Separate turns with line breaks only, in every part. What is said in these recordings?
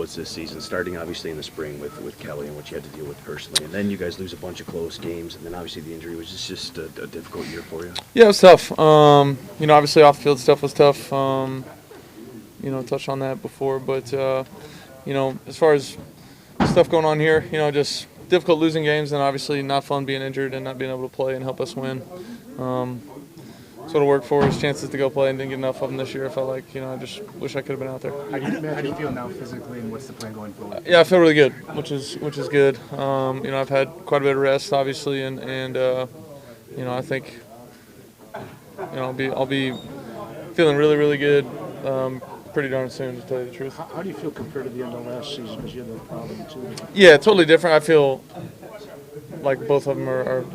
was this season, starting obviously in the spring with Kelly and what you had to deal with personally, and then you guys lose a bunch of close games, and then obviously the injury. Was this just a difficult year for you?
Yeah, it was tough. Obviously off-field stuff was tough. Touched on that before, but as far as stuff going on here, just difficult losing games, and obviously not fun being injured and not being able to play and help us win. Sort of worked for his chances to go play and didn't get enough of them this year. I felt like, I just wish I could have been out there.
How do you feel now physically, and what's the plan going forward?
Yeah, I feel really good, which is good. I've had quite a bit of rest, obviously, and I think, I'll be feeling really, really good pretty darn soon, to tell you the truth.
How do you feel compared to the end of last season, because you had that problem too?
Yeah, totally different. I feel like both of them are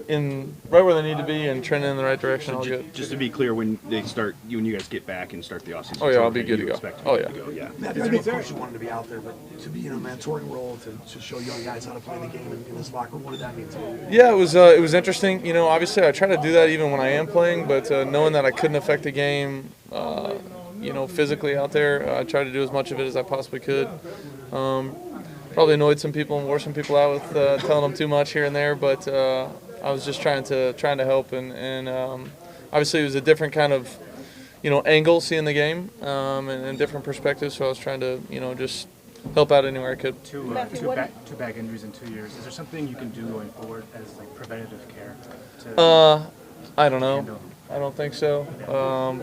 in right where they need to be and trending in the right direction.
So
All good.
Just to be clear, when you guys get back and start the offseason.
Oh yeah, I'll be good to go. Oh yeah.
Yeah.
Matthew, I know of course you wanted to be out there, but to be in a mentoring role, to show young guys how to play the game in this locker room, what did that mean to you?
Yeah, it was interesting. Obviously I try to do that even when I am playing, but knowing that I couldn't affect the game, physically out there, I tried to do as much of it as I possibly could. Probably annoyed some people and wore some people out with telling them too much here and there, but I was just trying to help, and obviously it was a different kind of angle seeing the game and different perspectives. So I was trying to just help out anywhere I could.
Two back injuries in 2 years. Is there something you can do going forward as like preventative care?
I don't know.
handle?
I don't think so,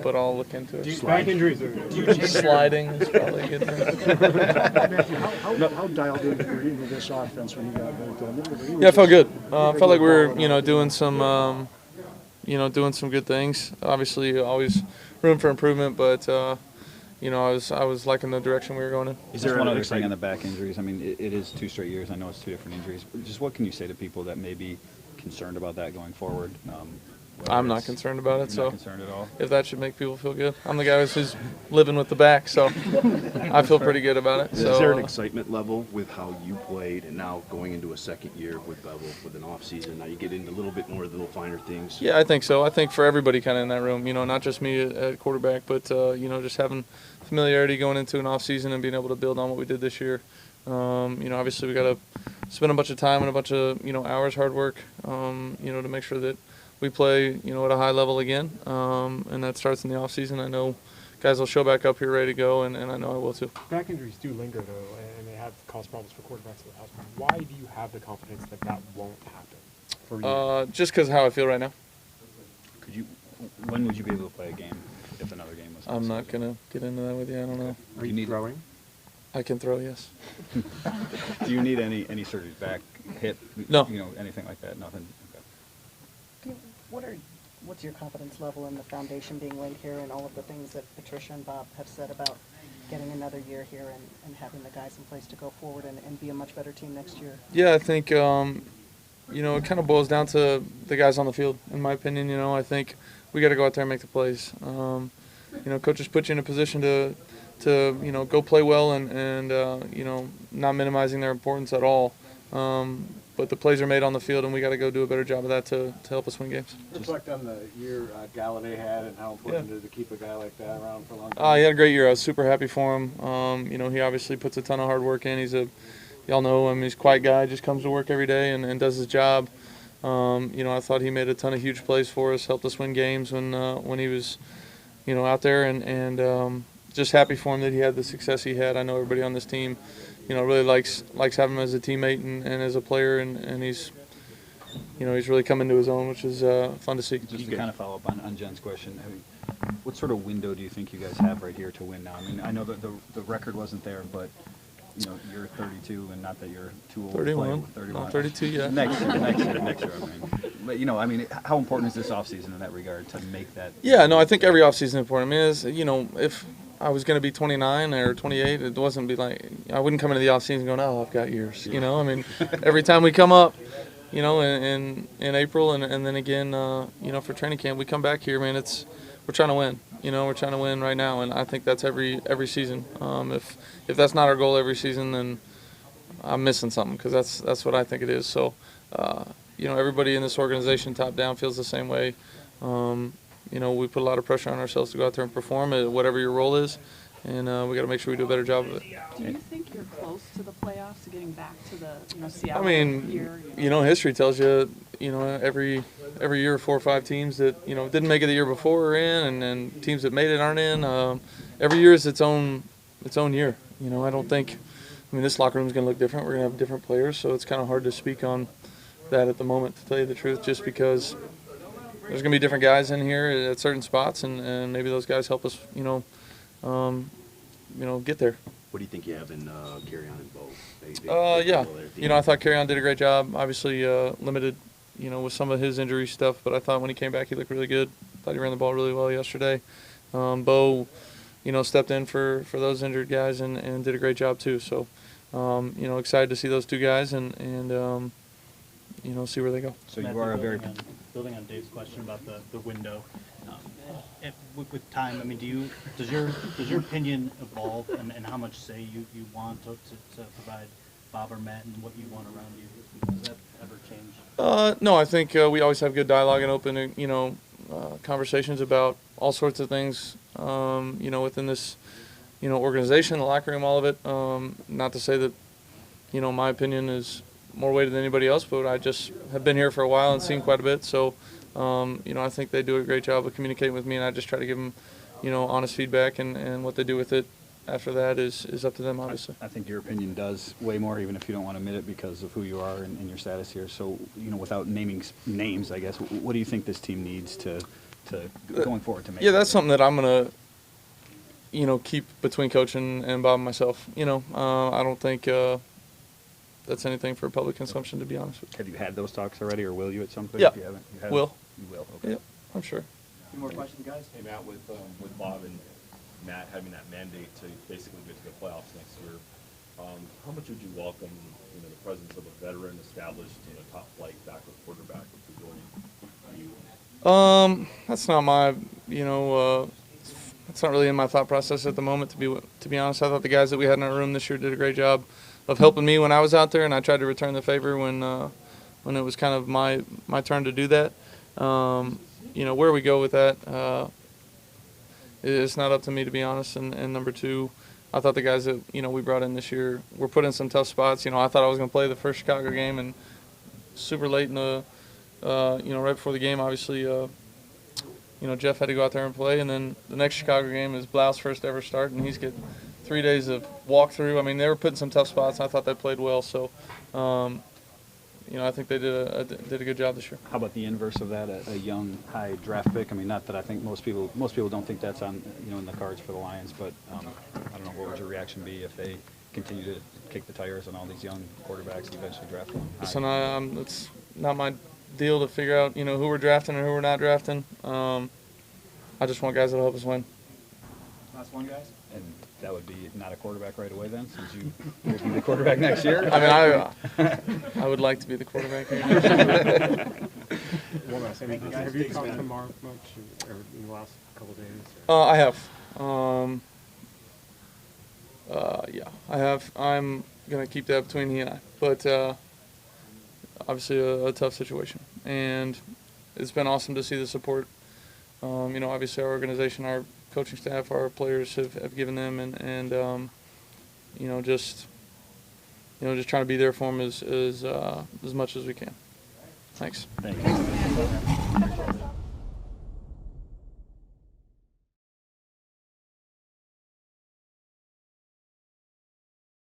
but I'll look into it.
Back injuries are
Sliding is probably a good thing.
Matthew, how dialed in were you into this offense when you got back?
Yeah, I felt good. I felt like we were, doing some, doing some good things. Obviously, always room for improvement, but I was liking the direction we were going in.
Is there one other thing on the back injuries? I mean, it is 2 straight years. I know it's 2 different injuries. Just what can you say to people that may be concerned about that going forward?
I'm not concerned about it, so
not concerned at all.
If that should make people feel good. I'm the guy who's living with the back, so I feel pretty good about it. So,
Is there an excitement level with how you played, and now going into a second year with Bevel with an off season? Now you get into a little bit more of the little finer things.
Yeah, I think so. I think for everybody kind of in that room, not just me at quarterback, but just having familiarity going into an off season and being able to build on what we did this year. Obviously we got to spend a bunch of time and a bunch of hours, hard work, to make sure that we play, at a high level again, and that starts in the off season. I know guys will show back up here ready to go, and I know I will too.
Back injuries do linger, though, and they have caused problems for quarterbacks in the past. Why do you have the confidence that that won't happen for you?
Just because of how I feel right now.
When would you be able to play a game if another game was?
I'm not going to get into that with you. I don't know.
Are you throwing?
I can throw, yes.
Do you need any surgery, back, hip,
No.
Anything like that? Nothing? Okay.
What's your confidence level in the foundation being laid here and all of the things that Patricia and Bob have said about getting another year here and having the guys in place to go forward and be a much better team next year?
Yeah, I think, it kind of boils down to the guys on the field, in my opinion. I think we got to go out there and make the plays. Coaches put you in a position to go play well and not minimizing their importance at all. But the plays are made on the field, and we got to go do a better job of that to help us win games.
Reflect on the year Galladay had and how important it is to keep a guy like that around for a long time.
He had a great year. I was super happy for him. He obviously puts a ton of hard work in. Y'all know him. He's a quiet guy, just comes to work every day and does his job. I thought he made a ton of huge plays for us, helped us win games when he was, out there, and just happy for him that he had the success he had. I know everybody on this team, really likes having him as a teammate and as a player, and he's really come into his own, which is fun to see.
Just to kind of follow up on Jen's question, what sort of window do you think you guys have right here to win now? I mean, I know that the record wasn't there, but you're 32, and not that you're too old
31.
to play. 31.
Not 32 yet.
Next year. I mean. But how important is this offseason in that regard to make that?
Yeah, no, I think every offseason is important. I mean, if I was going to be 29 or 28, it wasn't be like I wouldn't come into the offseason going, oh, I've got years. I mean, every time we come up, in April and then again, for training camp, we come back here, man. We're trying to win. We're trying to win right now, and I think that's every season. If that's not our goal every season, then I'm missing something, because that's what I think it is. So, everybody in this organization, top down, feels the same way. We put a lot of pressure on ourselves to go out there and perform at whatever your role is, we got to make sure we do a better job of it.
Do you think you're close to the playoffs, to getting back to the Seattle
I mean,
year?
history tells you, every year 4 or 5 teams that didn't make it the year before are in, and teams that made it aren't in. Every year is its own year. I don't think. This locker room is going to look different. We're going to have different players, so it's kind of hard to speak on that at the moment, to tell you the truth, just because there's going to be different guys in here at certain spots, and maybe those guys help us, get there.
What do you think you have in Carry-On and Bo?
Yeah. I thought Carry-On did a great job. Obviously, limited, with some of his injury stuff, but I thought when he came back, he looked really good. Thought he ran the ball really well yesterday. Bo, stepped in for those injured guys and did a great job too. So, excited to see those 2 guys and see where they go.
So you are a very
building on Dave's question about the window. With time, does your opinion evolve and how much say you want to provide Bob or Matt and what you want around you? Does that ever change?
No, I think we always have good dialogue and open, conversations about all sorts of things, within this, organization, the locker room, all of it. Not to say that, my opinion is more weighted than anybody else, but I just have been here for a while and seen quite a bit. So, I think they do a great job of communicating with me, and I just try to give them, honest feedback, and what they do with it after that is up to them, obviously.
I think your opinion does way more, even if you don't want to admit it, because of who you are and your status here. So, without naming names, I guess, what do you think this team needs to going forward to make?
Yeah, that's something that I'm gonna, keep between coach and Bob and myself. I don't think that's anything for public consumption, to be honest with you.
Have you had those talks already, or will you at some point?
Yeah.
If you haven't, you have?
Will.
You will. Okay.
Yeah, I'm sure.
Any more questions, guys?
Hey, Matt, with Bob and Matt having that mandate to basically get to the playoffs next year, how much would you welcome, the presence of a veteran, established, top flight backup quarterback to join you?
That's not my, that's not really in my thought process at the moment. To be honest, I thought the guys that we had in our room this year did a great job of helping me when I was out there, and I tried to return the favor when it was kind of my turn to do that. Where we go with that, it's not up to me, to be honest. And number 2, I thought the guys that we brought in this year were put in some tough spots. I thought I was going to play the first Chicago game, and super late in the right before the game, obviously, Jeff had to go out there and play, and then the next Chicago game is Blau's first ever start, and he's get 3 days of walkthrough. They were put in some tough spots, and I thought they played well. So, I think they did a good job this year.
How about the inverse of that, a young, high draft pick? Not that I think most people don't think that's on in the cards for the Lions, but I don't know, what would your reaction be if they continue to kick the tires on all these young quarterbacks and eventually draft one high?
Listen, it's not my deal to figure out who we're drafting and who we're not drafting. I just want guys that'll help us win.
Last one, guys.
And that would be not a quarterback right away then, since you will be the quarterback next year?
I would like to be the quarterback here next year.
One last thing. Have you talked to Mark much in the last couple of days?
I have. Yeah, I have. I'm going to keep that between he and I. But obviously a tough situation. And it's been awesome to see the support. Obviously our organization, our coaching staff, our players have given them, and just trying to be there for them as much as we can. Thanks.
Thank you.